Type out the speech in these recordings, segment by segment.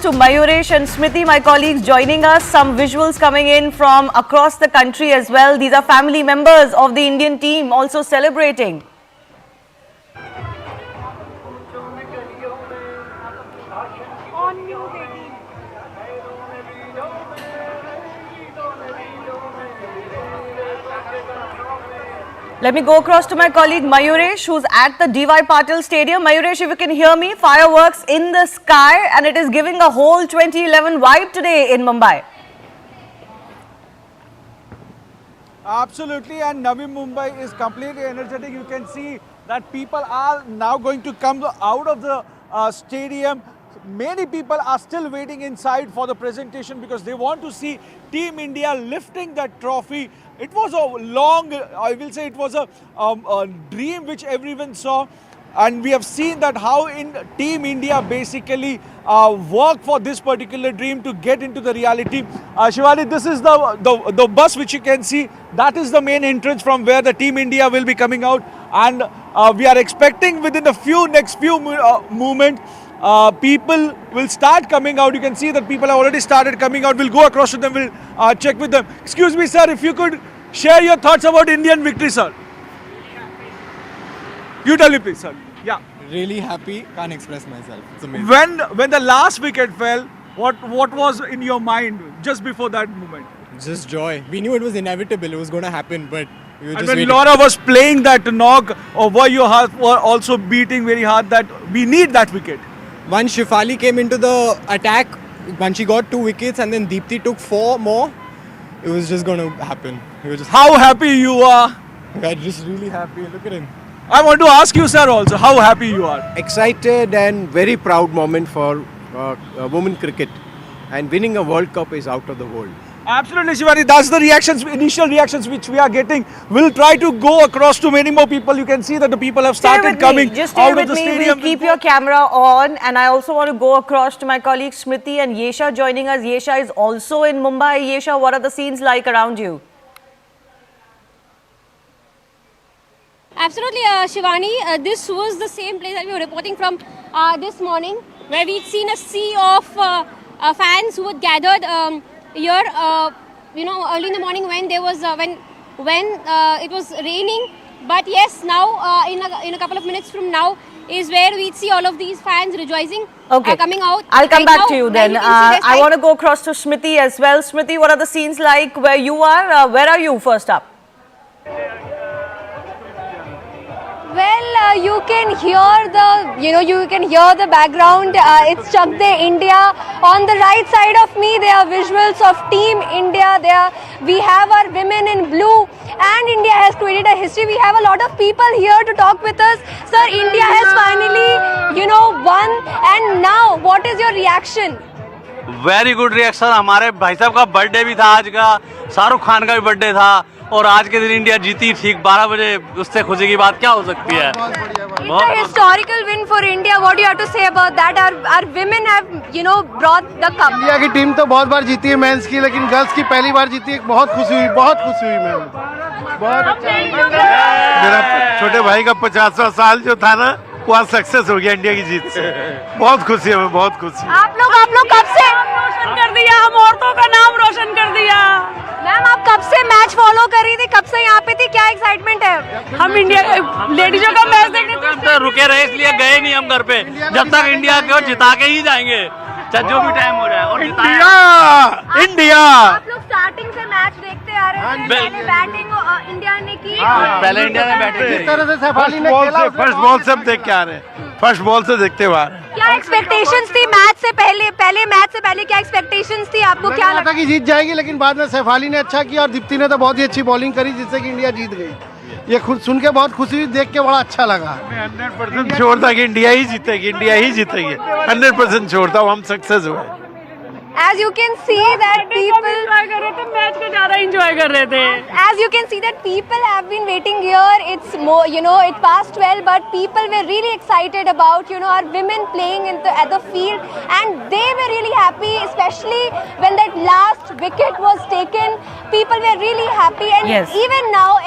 To Mayuresh and Smriti, my colleagues joining us, some visuals coming in from across the country as well. These are family members of the Indian team also celebrating. Let me go across to my colleague Mayuresh, who's at the DY Patil Stadium. Mayuresh, if you can hear me, fireworks in the sky, and it is giving a whole 2011 vibe today in Mumbai. Absolutely, and Navi Mumbai is completely energetic. You can see that people are now going to come out of the stadium. Many people are still waiting inside for the presentation because they want to see Team India lifting that trophy. It was a long, I will say it was a dream which everyone saw, and we have seen that how in Team India basically work for this particular dream to get into the reality. Shivani, this is the bus which you can see. That is the main entrance from where the Team India will be coming out, and we are expecting within the next few moments people will start coming out. You can see that people have already started coming out. We'll go across to them, we'll check with them. Excuse me, sir, if you could share your thoughts about Indian victory, sir. You tell me, please, sir. Yeah. Really happy, can't express myself. It's amazing. When the last wicket fell, what was in your mind just before that moment? Just joy. We knew it was inevitable, it was going to happen, but we were And just when waiting. Laura was playing that knock, or were your heart were also beating very hard that we need that wicket? Once Shefali came into the attack, once she got 2 wickets and then Deepti took 4 more, it was just going to happen. We were just, How happy you are? we are just really happy. Look at him. I want to ask you, sir, also how happy you are. Excited and very proud moment for women cricket, and winning a World Cup is out of the world. Absolutely, Shivani. That's the reactions, initial reactions which we are getting. We'll try to go across to many more people. You can see that the people have started coming Just stay out with of the me. stadium. We'll keep your camera on, and I also want to go across to my colleagues Smriti and Yesha joining us. Yesha is also in Mumbai. Yesha, what are the scenes like around you? Absolutely, Shivani. This was the same place that we were reporting from this morning, where we'd seen a sea of fans who had gathered here. Early in the morning when there was when it was raining. But yes, now in a couple of minutes from now is where we'd see all of these fans rejoicing, coming out. I'll come Right back now, to you where then. you can see their I want to go across to Smriti as well. Smriti, what are the scenes like where you are? Where are you first up? Well, you can hear the background. It's Chak De India. On the right side of me, there are visuals of Team India. We have our women in blue, and India has created a history. We have a lot of people here to talk with us. Sir, India has finally, won. And now, what is your reaction? Very good reaction. हमारे भाई साहब का birthday भी था आज का, शाहरुख खान का भी बर्थडे था, और आज के दिन इंडिया जीती ठीक 12 बजे. उससे खुशी की बात क्या हो सकती है? It's a historical win for India. What do you have to say about that? Our women have, brought the cup. India की टीम तो बहुत बार जीती है मेंस की, लेकिन गर्ल्स की पहली बार जीती है. बहुत खुशी हुई मैम. बहुत अच्छा. मेरा छोटे भाई का 50वां साल जो था ना, वो आज सक्सेस हो गया इंडिया की जीत से. बहुत खुशी है, मैं बहुत खुशी. आप लोग कब से रोशन कर दिया, हम औरतों का नाम रोशन कर दिया. मैम, आप कब से मैच फॉलो कर रही थी? कब से यहाँ पे थी? क्या एक्साइटमेंट है? हम इंडिया लेडीजों का मैच देखने हम तो रुके रहे, इसलिए गए नहीं हम घर पे. जब तक इंडिया को जिता के ही जाएंगे, चाहे जो भी टाइम हो जाए. और इंडिया आप लोग स्टार्टिंग से मैच देखते आ रहे हैं. पहले बैटिंग इंडिया ने की. पहले इंडिया में बैठे जिस थे. तरह से सैफाली ने खेला, फर्स्ट बॉल से हम देख के आ रहे हैं. फर्स्ट बॉल से देखते हुए आ रहे हैं. क्या एक्सपेक्टेशंस थी मैच से पहले मैच से पहले क्या एक्सपेक्टेशंस थी आपको? क्या लगा था कि जीत जाएगी, लेकिन बाद में सैफाली ने अच्छा किया और दीप्ति ने तो बहुत ही अच्छी बॉलिंग करी, जिससे कि इंडिया जीत गई. ये खुद सुन के बहुत खुशी हुई, देख के बड़ा अच्छा लगा. 100% श्योर था कि इंडिया ही जीतेगी. 100% श्योर था, हम सक्सेस हुए. As you can see that people, as you can see that people have been waiting here. It's more, it's past 12, but people were really excited about, our women playing at the field, and they were really happy, especially when that last wicket was taken. People were really happy, and Yes. even now,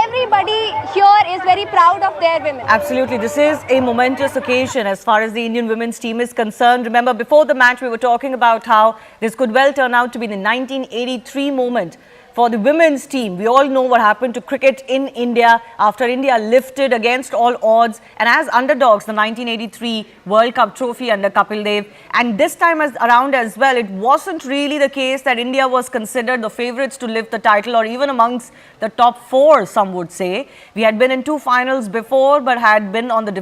everybody here is very proud of their women. Absolutely. This is a momentous occasion as far as the Indian women's team is concerned. Remember, before the match, we were talking about how this could well turn out to be the 1983 moment for the women's team. We all know what happened to cricket in India after India lifted against all odds and as underdogs the 1983 World Cup trophy under Kapil Dev. And this time around as well, it wasn't really the case that India was considered the favourites to lift the title or even amongst the top four, some would say. We had been in two finals before but had been on the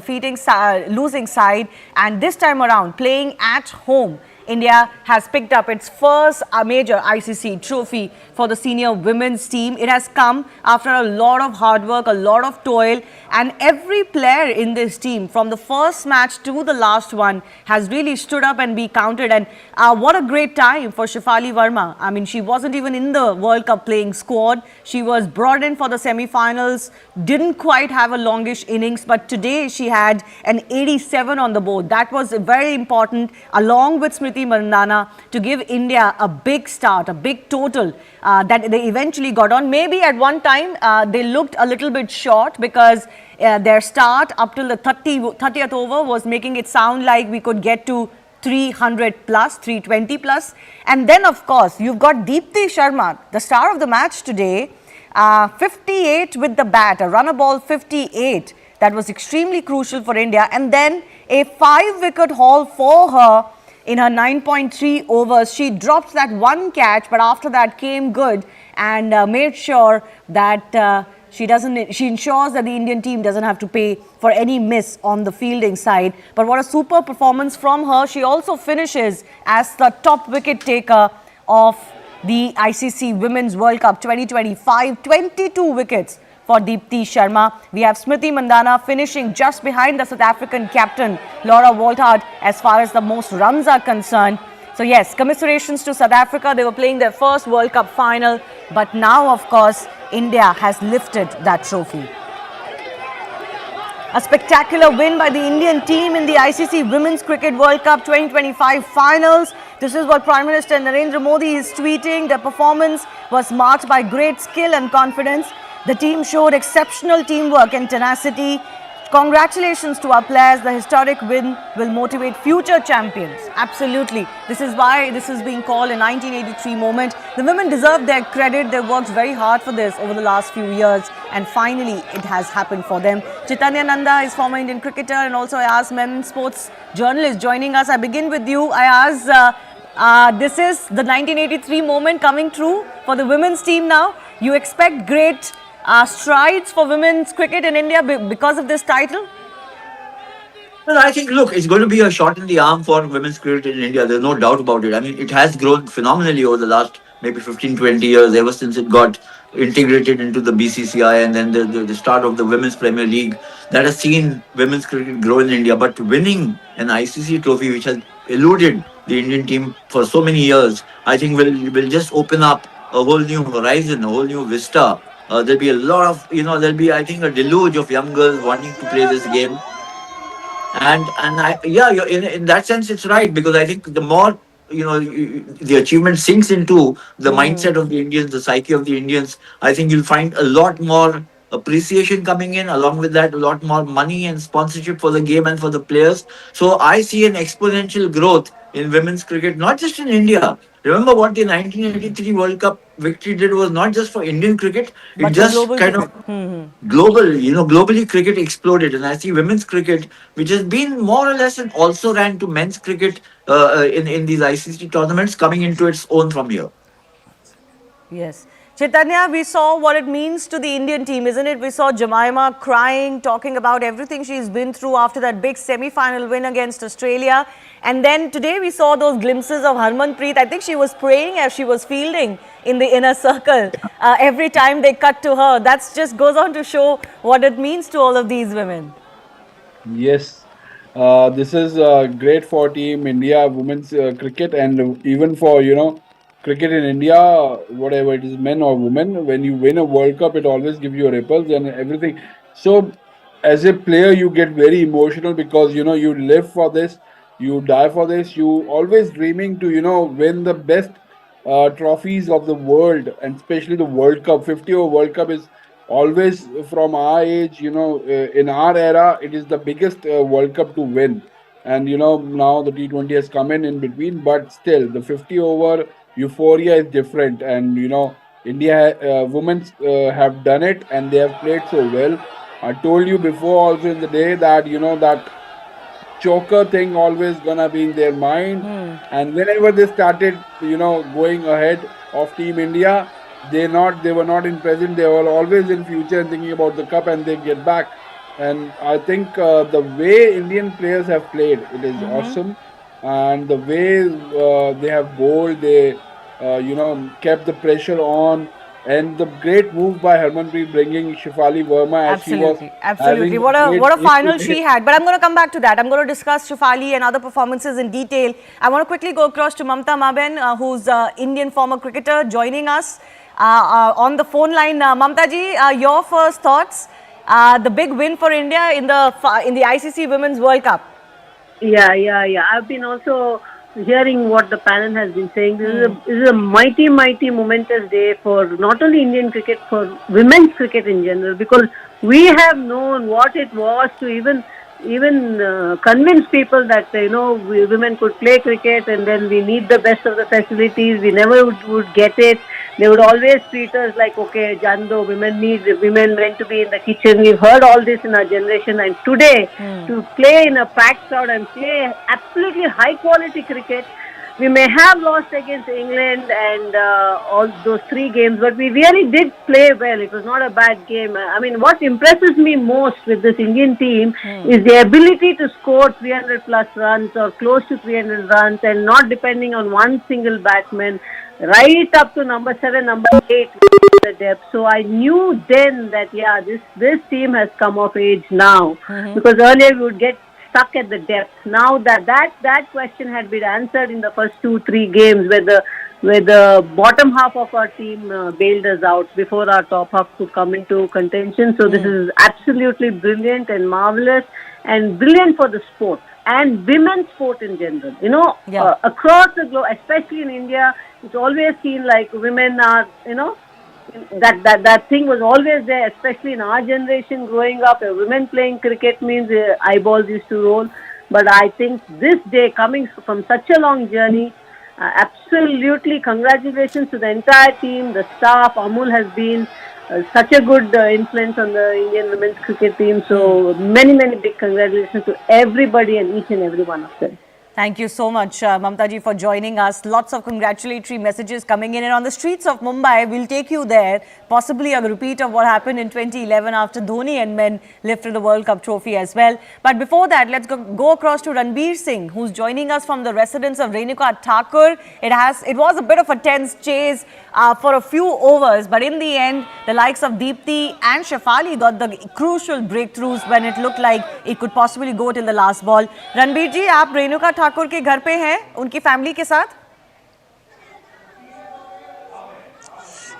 losing side, and this time around playing at home, India has picked up its first major ICC trophy for the senior women's team. It has come after a lot of hard work, a lot of toil, and every player in this team from the first match to the last one has really stood up and be counted. And what a great time for Shefali Verma. I mean, she wasn't even in the World Cup playing squad. She was brought in for the semi-finals, didn't quite have a longish innings, but today she had an 87 on the board. That was very important, along with Smriti Mandhana, to give India a big start, a big total that they eventually got on. Maybe at one time they looked a little bit short because their start up till the 30th over was making it sound like we could get to 300 plus, 320 plus. And then, of course, you've got Deepti Sharma, the star of the match today, 58 with the bat, a runner ball 58. That was extremely crucial for India. And then a 5-wicket haul for her in her 9.3 overs. She dropped that one catch, but after that came good and made sure that she ensures that the Indian team doesn't have to pay for any miss on the fielding side. But what a super performance from her. She also finishes as the top wicket taker of the ICC Women's World Cup 2025, 22 wickets for Deepti Sharma. We have Smriti Mandhana finishing just behind the South African captain, Laura Woltard, as far as the most runs are concerned. So yes, commiserations to South Africa. They were playing their first World Cup final, but now, of course, India has lifted that trophy. A spectacular win by the Indian team in the ICC Women's Cricket World Cup 2025 finals. This is what Prime Minister Narendra Modi is tweeting. Their performance was marked by great skill and confidence. The team showed exceptional teamwork and tenacity. Congratulations to our players. The historic win will motivate future champions. Absolutely. This is why this is being called a 1983 moment. The women deserve their credit. They worked very hard for this over the last few years, and finally it has happened for them. Chaitanya Nanda is former Indian cricketer and also Ayaz Mem, sports journalist, joining us. I begin with you, Ayaz. This is the 1983 moment coming true for the women's team now. You expect great strides for women's cricket in India because of this title? Well, I think, look, it's going to be a shot in the arm for women's cricket in India. There's no doubt about it. I mean, it has grown phenomenally over the last maybe 15, 20 years, ever since it got integrated into the BCCI and then the start of the Women's Premier League. That has seen women's cricket grow in India. But winning an ICC trophy, which has eluded the Indian team for so many years, I think will just open up a whole new horizon, a whole new vista. There'll be a lot of, there'll be, I think, a deluge of young girls wanting to play this game. And in that sense, it's right, because I think the more, the achievement sinks into the mindset of the Indians, the psyche of the Indians, I think you'll find a lot more appreciation coming in. Along with that, a lot more money and sponsorship for the game and for the players. So I see an exponential growth in women's cricket, not just in India. Remember what the 1983 World Cup victory did was not just for Indian cricket, it just kind of globally cricket exploded. And I see women's cricket, which has been more or less an also ran to men's cricket in these ICC tournaments, coming into its own from here. Yes. Chaitanya, we saw what it means to the Indian team, isn't it? We saw Jemima crying, talking about everything she's been through after that big semi-final win against Australia. And then today we saw those glimpses of Harmanpreet. I think she was praying as she was fielding in the inner circle every time they cut to her. That just goes on to show what it means to all of these women. Yes. This is great for Team India women's cricket, and even for cricket in India, whatever it is, men or women. When you win a World Cup, it always gives you ripples and everything. So, as a player, you get very emotional because you live for this, you die for this. You always dreaming to win the best trophies of the world, and especially the World Cup. 50 over World Cup is always from our age, in our era, it is the biggest World Cup to win. And now the T20 has come in between, but still the 50 over euphoria is different. And India women have done it and they have played so well. I told you before also in the day that that choker thing always gonna be in their mind. And whenever they started going ahead of Team India, they were not in present, they were always in future and thinking about the cup, and they get back. And I think the way Indian players have played, it is awesome. And the way they have bowled, they kept the pressure on. And the great move by Harmanpreet bringing Shefali Verma as she was Absolutely, absolutely. having What a great what a final hit- she had. But I'm going to come back to that. I'm going to discuss Shefali and other performances in detail. I want to quickly go across to Mamta Maben, who's Indian former cricketer, joining us on the phone line. Mamta ji, your first thoughts? The big win for India in the ICC Women's World Cup. Yeah. I've been also hearing what the panel has been saying. This is a mighty, momentous day for not only Indian cricket, for women's cricket in general, because we have known what it was to even convince people that women could play cricket, and then we need the best of the facilities. We never would get it. They would always treat us like, okay, Jando, women meant to be in the kitchen. We've heard all this in our generation, and today to play in a packed crowd and play absolutely high quality cricket. We may have lost against England and all those 3 games, but we really did play well. It was not a bad game. I mean, what impresses me most with this Indian team is the ability to score 300 plus runs or close to 300 runs, and not depending on one single batsman, right up to number 7, number 8 the depth. So I knew then that this team has come of age now, because earlier we would get stuck at the depth. Now that question had been answered in the first 2-3 games, where the bottom half of our team bailed us out before our top half could come into contention. So this is absolutely brilliant and marvelous, and brilliant for the sport and women's sport in general. Across the globe, especially in India, it's always seen like women are, that thing was always there, especially in our generation growing up. A women playing cricket means eyeballs used to roll. But I think this day, coming from such a long journey, absolutely congratulations to the entire team, the staff. Amul has been such a good influence on the Indian women's cricket team. So many big congratulations to everybody and each and every one of them. Thank you so much, Mamta ji, for joining us. Lots of congratulatory messages coming in. And on the streets of Mumbai, we'll take you there. Possibly a repeat of what happened in 2011 after Dhoni and men lifted the World Cup trophy as well. But before that, let's go across to Ranbir Singh, who's joining us from the residence of Renuka Thakur. It was a bit of a tense chase for a few overs. But in the end, the likes of Deepti and Shefali got the crucial breakthroughs when it looked like it could possibly go till the last ball. Ranbir ji, आप रेणुका ठाकुर के घर पे हैं उनकी family के साथ?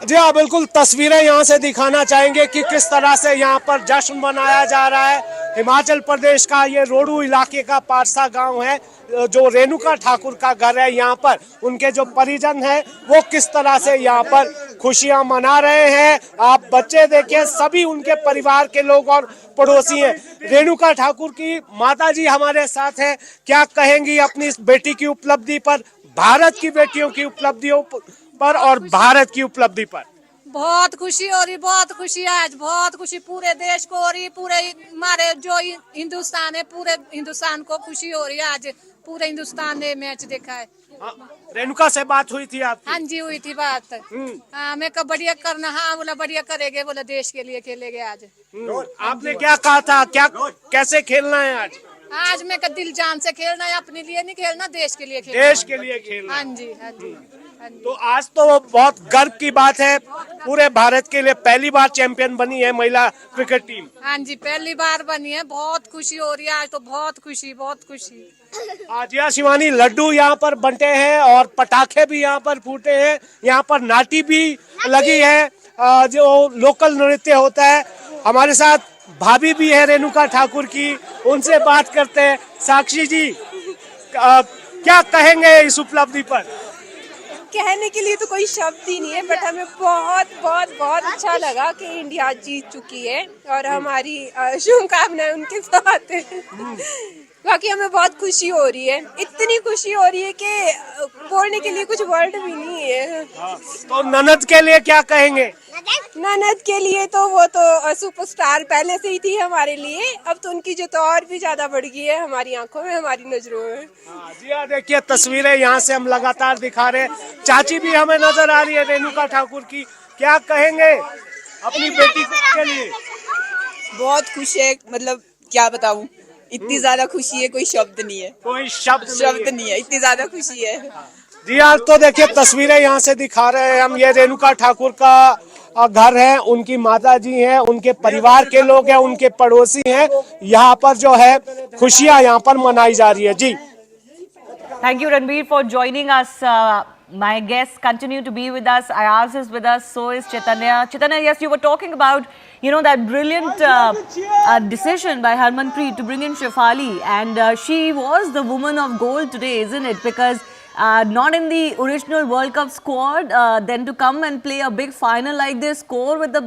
जी हाँ, बिल्कुल तस्वीरें यहाँ से दिखाना चाहेंगे कि किस तरह से यहाँ पर जश्न मनाया जा रहा है। हिमाचल प्रदेश का ये रोडू इलाके का पारसा गांव है, जो रेणुका ठाकुर का घर है। यहाँ पर उनके जो परिजन हैं वो किस तरह से यहाँ पर खुशियां मना रहे हैं। आप बच्चे देखिए, सभी उनके परिवार के लोग और पड़ोसी हैं। रेणुका ठाकुर की माता जी हमारे साथ हैं, क्या कहेंगी अपनी इस बेटी की उपलब्धि पर, भारत की बेटियों की उपलब्धियों पर और भारत की उपलब्धि पर? बहुत खुशी हो रही, बहुत खुशी आज, बहुत खुशी पूरे देश को हो रही, पूरे हमारे जो हिंदुस्तान है, पूरे हिंदुस्तान को खुशी हो रही है आज। पूरे हिंदुस्तान ने मैच देखा है। रेणुका से बात हुई थी आपकी? हाँ जी, हुई थी बात। मैं कब बढ़िया करना, हाँ बोला बढ़िया करेंगे, बोला देश के लिए खेलेंगे आज। आपने क्या कहा था, कैसे खेलना है आज? आज मैं दिल जान से खेलना है, अपने लिए नहीं खेलना, देश के लिए खेलना। देश के लिए खेलना। हाँ जी। तो आज तो बहुत गर्व की बात है, पूरे भारत के लिए पहली बार चैंपियन बनी है महिला क्रिकेट टीम। हाँ जी, पहली बार बनी है, बहुत खुशी हो रही है आज तो, बहुत खुशी, बहुत खुशी। आज यहाँ शिवानी लड्डू यहाँ पर बंटे हैं और पटाखे भी यहाँ पर फूटे हैं, यहाँ पर नाटी भी लगी है, जो लोकल नृत्य होता है। हमारे साथ भाभी भी है रेणुका ठाकुर की, उनसे बात करते हैं। साक्षी जी, क्या कहेंगे इस उपलब्धि पर? कहने के लिए तो कोई शब्द ही नहीं है, बट हमें बहुत बहुत बहुत अच्छा लगा कि इंडिया जीत चुकी है और हमारी शुभकामनाएं उनके साथ है। बाकी हमें बहुत खुशी हो रही है, इतनी खुशी हो रही है कि बोलने के लिए कुछ वर्ड भी नहीं है। तो ननद के लिए क्या कहेंगे? ननद के लिए तो वो तो सुपरस्टार पहले से ही थी हमारे लिए, अब तो उनकी जो तो और भी ज्यादा बढ़ गई है हमारी आंखों में, हमारी नजरों में। जी हाँ, देखिए तस्वीरें यहाँ से हम लगातार दिखा रहे हैं। चाची भी हमें नजर आ रही है रेणुका ठाकुर की, क्या कहेंगे अपनी बेटी के लिए? बहुत खुश है, मतलब क्या बताऊं, इतनी ज्यादा खुशी है, कोई शब्द नहीं है, कोई शब्द नहीं है, इतनी ज्यादा खुशी है। जी हाँ, तो देखिए तस्वीरें यहाँ से दिखा रहे हैं हम, ये रेणुका ठाकुर का घर है, उनकी माता जी हैं, उनके परिवार के लोग हैं, उनके पड़ोसी हैं। यहाँ पर जो है खुशियाँ यहाँ पर मनाई जा रही है। जी, Thank you, Ranveer, for joining us. My guests continue to be with us. Ayaz is with us. So is Chaitanya. Chaitanya, yes, you were talking about, that brilliant decision by Harmanpreet to bring in Shefali, and she was the woman of gold today, isn't it? Because not in the original World Cup squad, then to come and play a big final like this, score with the